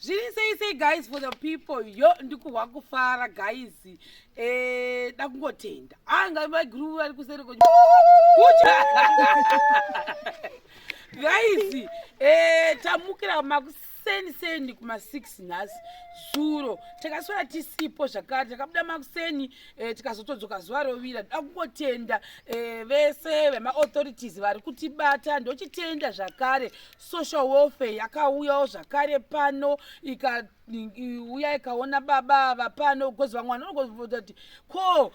Say guys for the people yo ndikuwa kufara guys dakungotenda anga maguru ari kuseri ko guys tamukira makuseni kuma 6 nhasi zuro takaswera tisipo zvakare takabuda makuseni tikazotodzoka zuva rovira dakungotenda vese vemaauthorities vari kutibata ndochitenda zvakare social welfare yakauyawo zvakare pano uya ikaona baba vapano goziva mwana unogozoti ko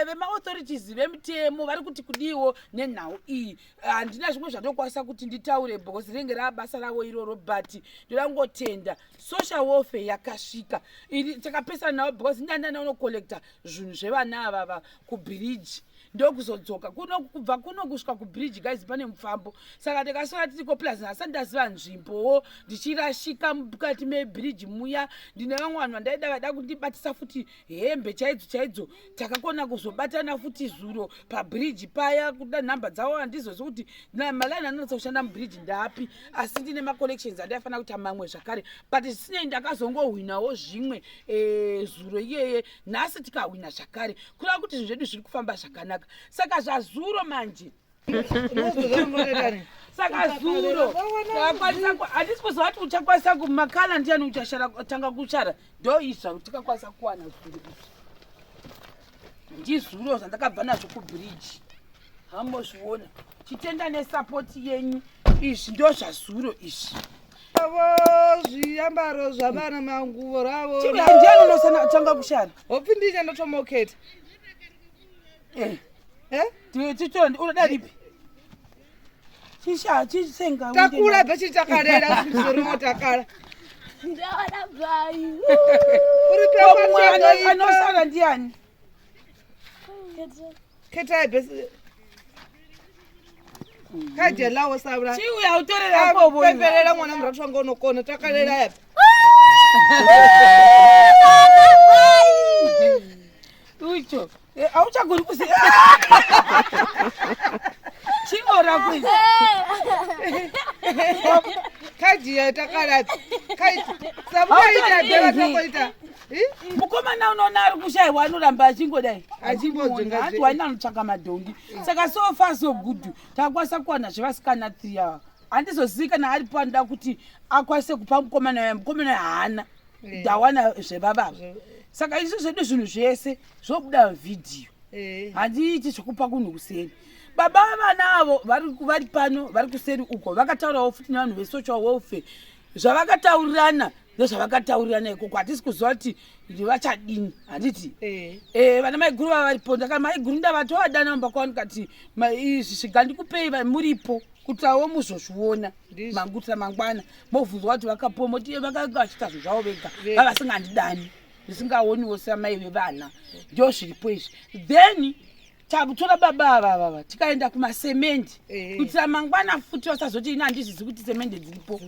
vemaauthorities vemutemo vari kuti kudiwo nenhau iyi handina zvimwe zvandokwanisa kuti nditaure because rinenge rabasa ravo iroro but ndoda kungotenda social welfare yakasvika takapesana navo because ndandana unocollecta zvinhu zvevana avava kubridge ndokuzodzoka kubva kuno kusvika kubridge guys pane mufambo saka ndikasvika titiko plus nhasi ndaziva nzvimbowo ndichirashika mukati mebridge muya ndine vamwe vanhu vandaida vada kundibatisa futi hembe chaidzo takakona kuzobatana futi zuro pabridge paya kuda nhamba dzavo handizozi kuti malaini anonatsa kushanda mubridge ndapi asi ndine macollections andaifanira kuita mamwe zvakare but zvisinei ndakazongohwinawo zvimwe zuro iyeye nhasi tikahwina zvakare kureva kuti zvinhu zvedu zviri kufamba zvakanaka saka zvazuro manje saka zuro handisi kuziva kuti uchakwanisa kumakala ndiani uchatanga kuchara ndoizva tikakwanisa kuwana zuro ndizuro zvandakabva nazvo kubridge hambozviona chitenda nesapoti yenyu izvi ndo zvazuro izvi zviambaro zvavana manguvo ravo ndiani unosatanga kushara hopi ndine ndotomoketa unoda ripi chisenga takura bhechi takarera zvirimotakara ndaona bai uri anosara ndiani ketai bhesi kajelawo savura chiuya utorera pemberera mwana muratu wanga unokona takarera yapi ucho auchagoni kusi chingora kwizi kajiya takarapi sabukaita devatakoita mukomana unoona ari kushayiwa anoramba achingodai Achimbodzonga hati waina anotsvaka madhongi saka so far so good takakwanisa kuwana zvevasikana 3 ava handizozivi kana aripo anoda kuti akwanise kupa mukomana waya mukomana haana ndawana zvevavava saka isu zvedu zvinhu zvese zvobuda vhidhiyo handiiti zvokupa kunhu kuseri baba vavana avo vari pano vari kuseri uko vakataurawo futi nevanhu vesocial welfare zvavakataurirana ndozvavakataurirana ikoko hatisi kuziva kuti vachadini handiti vana maiguru vava varipo ndaka maiguru ndavatovadana mumbakuwanika kuti izvi zvigandikupei muripo kutawo muzozviona manguta mangwana mobvunzwa kuti vakapo moti vakachita zvo zvavo vega vavasingandidani zvisingaoniwo samai vevana ndo zviripo izvi then takutora baba avava tikaenda kumasemendi kuitira mangwana futi vasazoti ina handizvizi kuti semende dziripo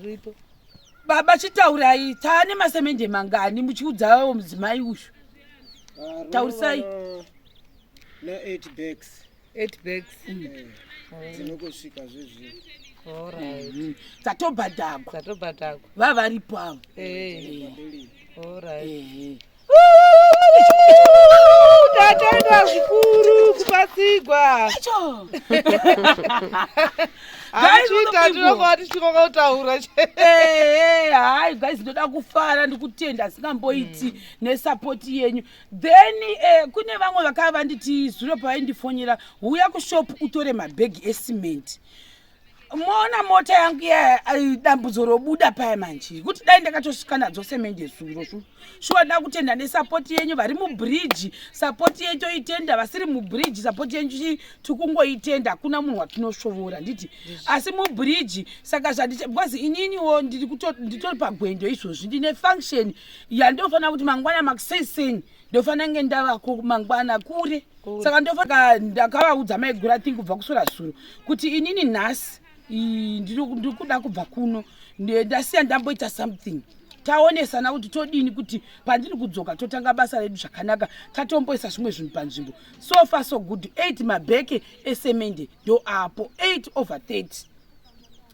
baba chitaurai taane masemende mangani muchiudzawo mudzimai uyu taurisai na 8 bags dzinokosvika zvezvi dzatobhadhagwa vavaripo avo tatenda zvikuru kupatsigwa achita tinokova tichikoka kutaura hai guys ndoda kufara ndikutenda singamboiti nesapoti yenyu then kune vamwe vakava vanditi zuro pavaindifonyera uya kushopu utore mabhegi esimenti moona mota yangu dambudzo robuda paya manje kuti dai ndakatosvika nadzo semende zuro shuwa da kutenda nesapoti yenyu vari mubridge sapoti yenyu toitenda vasiri mubridge sapoti yenyu tikungoitenda hakuna munhu watinosvovora nditi asi mubridge saka zvandibcause ininiwo nditori pagwendo izvozvi ndine function yandofanira kuti mangwana makuseseni ndofanira nge ndavako mangwana kure saka ndakavaudza maigura think kubva kusora zuro kuti inini nhasi ndikuda kubva kuno ndasiya ndamboita something taonesana kuti todini kuti pandiri kudzoka totanga basa redu zvakanaka tatomboisa zvimwe zvinhu panzvimbo so far so good 8 mabheke esemende ndo apo 8/30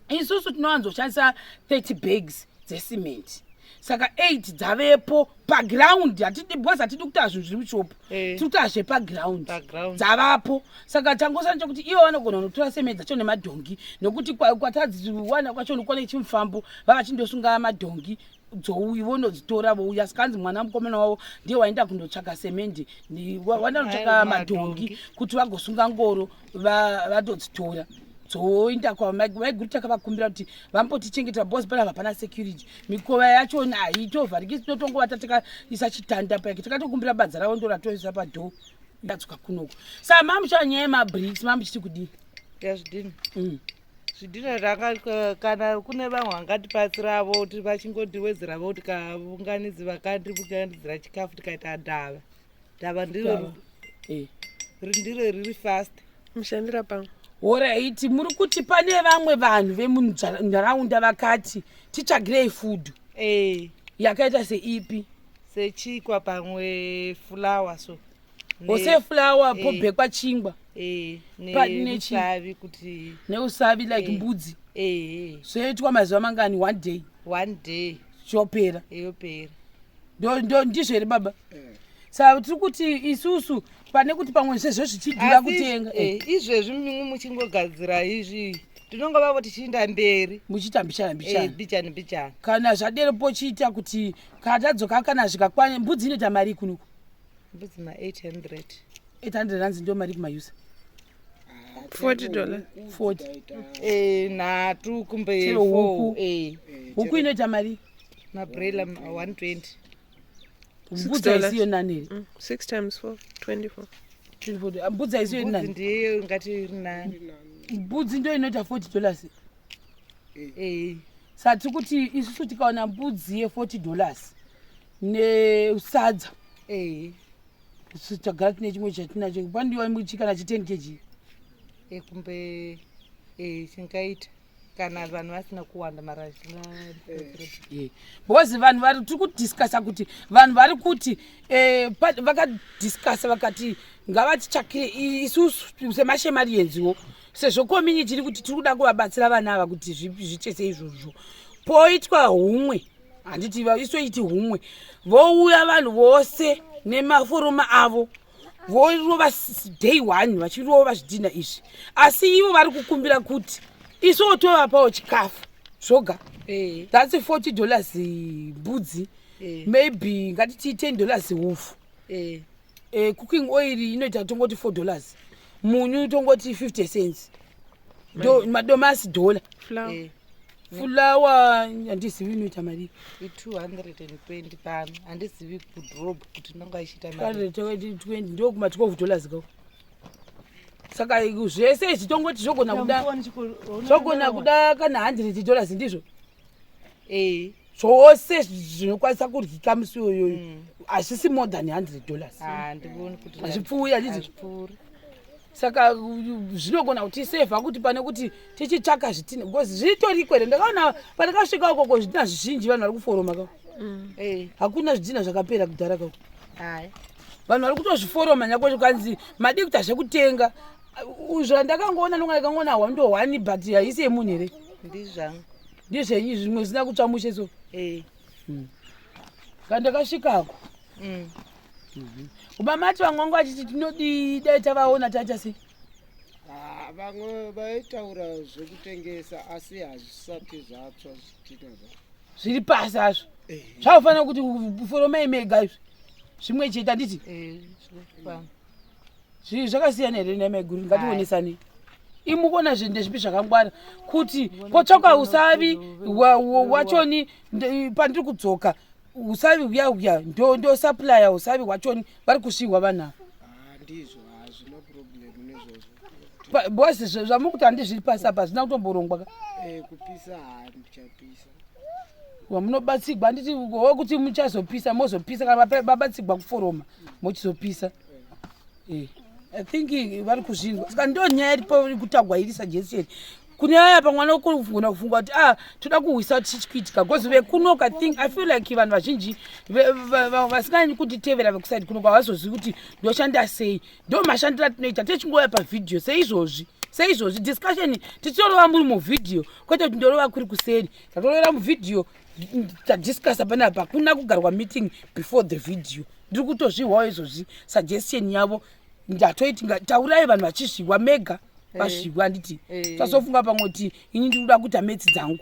isusu tinowanzoshandisa 30 bags dzesimenti. Saka 8 dzavepo paground, hatidi bhozi hatidi kuti azvo zviri mushopu, tiri kuti azve paground dzavapo. Saka tangosana chokuti ivo vanogona kunotora sementi dzacho nemadhongi, nokuti kwatadziwana kwacho nokwane chimufambo vavachindosunga madhongi dzouyi vonodzitora vouya. Sikanzi mwana mukomana wavo ndiye waenda kundotsvaka semendi, waenda kunotsvaka madhongi kuti vagosunga ngoro vatodzitora dzoinda kwamaiguru takavakumbira kuti vambotichengetera bhozi pana hapana security, mikova yachona haitovharikisi, tinotongovata takaisa chitanda pake, takatokumbira badza ravo ndoratoisa padhoo ndatsuka kunoko. Saka mamucha nyaya yemabricks mamuchiti kudii? Yazvidhina zvidhina kana kune vamwe vangatipatsiravo kuti vachingodhiwedzeravo kuti kaunganidzi vakandiunganidzira chikafu tikaita dhava ndiro riri fast mushandira pamwe. Alright, muri kuti pane vamwe vanhu vemunharaunda vakati tichagirei food yakaita seipi? Sechikwa pamwe fulawa so ose fulawa pobhekwa chingwa neusavi kuti neusavi like mbudzi zoitwa mazuva mangani? 1 day chopera ndizvo here baba? Saka tiri kuti isusu pane kuti pamwe zvezvo zvichidhura kutenga izvezvi muchingogadzira izvi tinonga vavo tichiinda mberi muchiita mbichani kana zvaderepo chiita kuti katadzoka kana zvikakwana. Mbudzi inoita mari kunuku? Mbudzi ma800 rands ndio mari kumayusa $40 nhatu kumbe huku inoita mari mabrela 120. mbudzi aisiyo nani? 6 times 4 24. Mbudzi aisiyo nani? Ndiyo ngati iri nani. Mbudzi ndio inoita $40. Sati kuti isusu tikaona mbudzi ye$40 nesadza tagara tine chimwe chatinacho pandiwa muchikana chi10 kg kumbe chingaita kana vanhu vasina kuwanda mara because vanhu vari tiri kudhiskasa kuti vanhu vari kuti vakadhiskasa vakati ngavatichakire isusu semashemari yenziwo sezvo community iri kuti tiri kuda kuvabatsira vana ava kuti zvichese izvozvo poitwa humwe, handiti isoiti humwe, vouya vanhu vose nemaforoma avo vorova day 1 vachirova zvidhina izvi, asi ivo vari kukumbira kuti iso tovapawo chikafu zvoga. That's $40 mbudzi, maybe ngatiti $10 hufu. Cooking oil inoita tongoti $4, munyu tongoti 50 cents, madomasi $1. Fulawa handizivi inoita mari 220 pano, handizivi kudrop kuti nonga ichita mari 120 ndo kuma $12 kako. Saka zvese zvitongoti zvogona kuda kana $100 ndizvo zvose zvinokwanisa kuryika musi iyoyo, hazvisi more than $100. Hazvipfuuri handizvi. Saka zvinogona kuti sevha kuti pane kuti tichitsvaka zvitina, because zvitori kwere ndakaona pandakasvika ukoko zvidhina zvizhinji vanhu vari kuforoma kako. Hakuna zvidhina zvakapera kudhara kako. Vanhu vari kutozviforoma nyakwe zvikanzi madi kuti hazvekutenga. Zvandakangoona nonga hwando 1 but haisi yemunhu here. Ndizvenyi zvimwe zvisina kutsva mushe so. Kandakasvikako ubamati vamwe vangu vachiti tinodii dai tavaona taita sei? Vamwe vaitaura zvekutengesa asi hazvisati zvatsva zvitina zviri pasi azvo zvaufanira kuti foromai mega izvi zvimwe chete handiti zvakasiyana here nemaiguru ngationesani imukona zvinhu ndezvipi zvakangwara kuti potsvakwa usavi wachoni pandiri kudzoka usavi uya ndo supplier usavi wachoni vari kusvigwa vanhu ava handizvo hazvina problem nezvozvo bosi zvamukuti handi zviri pasi apa zvina kutomborongwa kupisa handichapisa wamunobatsigwa handiti wekuti muchazopisa mozopisa kana babatsigwa kuforoma mochizopisa. I think vari kuzvinzwa saka ndo nyaya iripo kutagwa iri suggestion kune vaya pamwana kugona kufunga kuti toda kuhwisa tichichiitika because vekunoka I feel like vanhu vazhinji vasinganyi kutitevera vekusaidi kunoka havazozivi kuti ndoshanda sei, ndo mashandiro atinoita techingoya pavhidhiyo seizvozvi discussion tichitorova muri muvhidhiyo kwete kuti ndorova kuri kuseri tatorovera muvhidhiyo tadiscasa panapa kuna kugarwa meeting before the video ndiri kutozvihwawo izvozvi suggestion yavo ndatoiti taurai vanhu vachizviwa mega vazviwa handiti tasofunga pamwe kuti ini ndikuda kuita metsi dzangu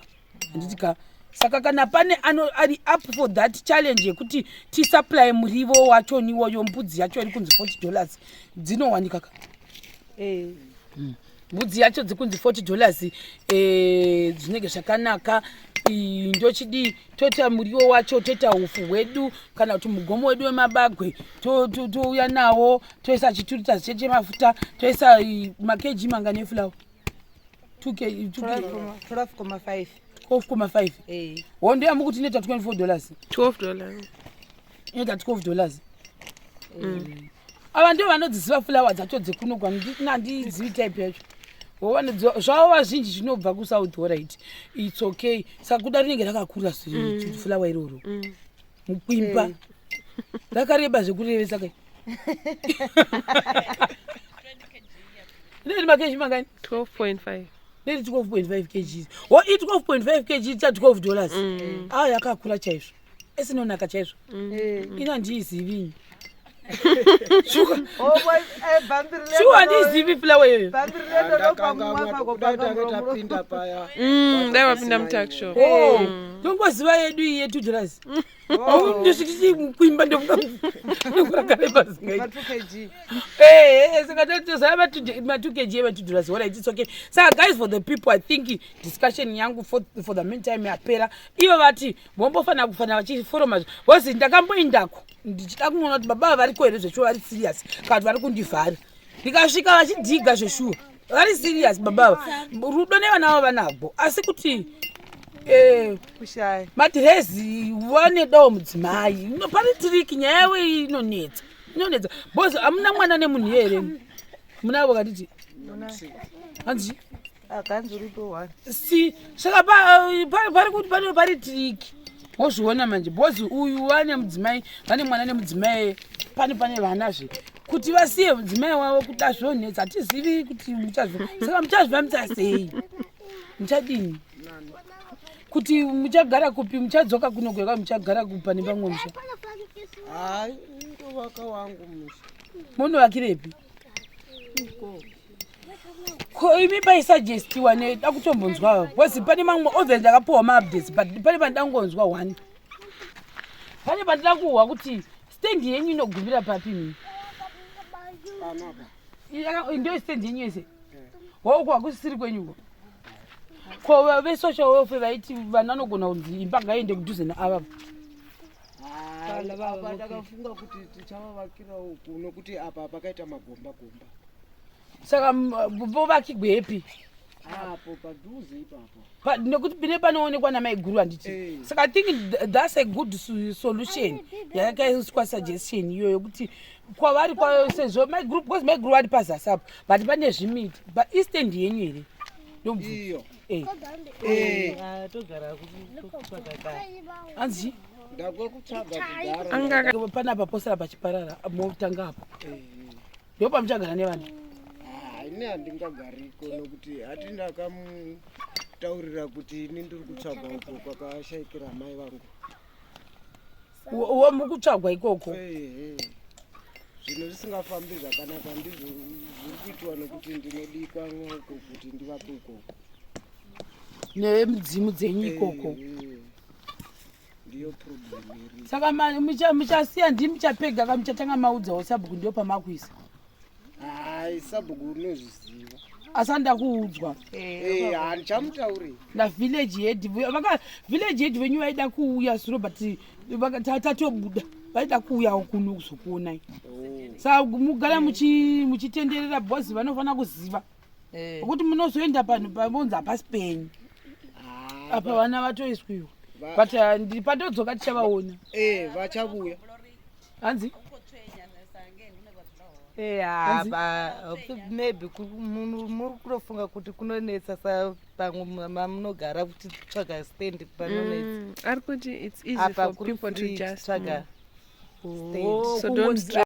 handiti ka saka kana pane ari up for that challenge yekuti tisupply murivo wachoniwoyo mbudzi yacho iri kunzi $40 dzinowanika ka mbudzi yacho dzikunzi $40 dzinenge zvakanaka ndochidi toita muriwo wacho toita ufu hwedu kana kuti mugomo wedu wemabagwe touya nawo toisa chiturita chemafuta toisa makeji mangani efulawa 12.5 hondo yamukuti inoita $24 inoita $12 ava ndio vanodziziva fulawa dzacho dzekunogwa nandizivi type yacho zvavo vazhinji zvinobva kusouth right its okay saka kuda rinenge rakakura fulawa iroro mukwimba rakareba zvekurevesa kai neti makeji mangani 12.5 neti 12.5 kgs o i 12.5 kg cha $12 yakakura chaizvo esinonaka chaizvo ina ndiizivinyi shuwa ndizivi fulawa iyoyo tapinda paya ndaivapinda mutakshop tongoziva yedu iyi $2 ndosvititi mukwimba ndokuragare singatozaya ma2 kg eva$2 alright it's okay saka guys for the people I think discussion yangu for the meantime yapera ivo vati vombofanira kufanira vachiforoma vozi ndakamboindako ndichida kuona kuti baba variko here zveshuwa vari serious kana vari kundivhara ndikasvika vachidhiga zveshuwa vari serious baba rudo nevana vavo vanabvo asi kuti madhirezi vanedawo mudzimai pane tiriki nyaya yavo inonetsa bhozi hamuna mwana nemunhu here munavo katiti hanzi si saka pari kuti pari tiriki wozviona manje bhozi uyu wane mudzimai vane mwana nemudzimai pane vanazve kuti vasiye mudzimai wavo kuda zvonetsa hatizivi kuti muchazviva saka muchazvivamisa sei muchadini kuti muchagara kupi muchadzoka kunogweka muchagara kupane pamwe musha hai ndovaka wangu musha munovakirepi ko imi paisugestiwa neda kutombonzwa bhozi pane mamwe obve ndakapiwa maupdates but pane pandangonzwa one pane pandida kuhwa kuti stendi yenyu inogumira papi mini ndio stendi yenyu yese wauko hakusisiri kwenyuko ko vesocial welfare vaiti vanhu vanogona kunzi imba ngaende kudhuze naavavo ndakafunga kuti tichavavakira uku nokuti apa pakaita magomba saka vovakigwepi apo padhuze ipapo nekuti pine panoonekwa namaiguru handiti saka I think that's a good solution yakaiswa suggestion iyoyo yokuti kwavari kwayo sezvo maiguru because maiguru vari pazasi apo but pane zvimiti but eastend yenyu here iyo hanzi ndakwekutsvaga anga panapa posara pachiparara motanga apo ndo pamuchagara nevanhu ine handingagariko nokuti hati ndakamutaurira kuti ini ndiri kutsvaga uko kwakashayikira mai vangu mukutsvagwa ikoko zvino zvisingafambi zvakanaka ndizvo zviri kuitwa nokuti ndinodikwa uko kuti ndivape ukoko nemudzimu dzenyu ikoko ndiyo problem iri saka muchasiya ndimi muchapega kamuchatanga maudzawo sabhuku ndio pamakuisa hai sabhuku unozviziva asanda kuudzwa handichamutauri navillage head village head venyu vaida kuuya suro but tatobuda vaida kuuyawo kuno kuzokuonai saka mugara muchitenderera bhozi vanofanira kuziva kuti munozoenda panhu pambonzi hapasipenyu apa vana vatoiswiwa but patodzoka tichavaona vachavuya hanzi maybe muri kunofunga kuti kunonetsa sa pamwe mamunogara kuti tsvaga stand panonetsa ari kuti it's easy for people to just tsvaga so don't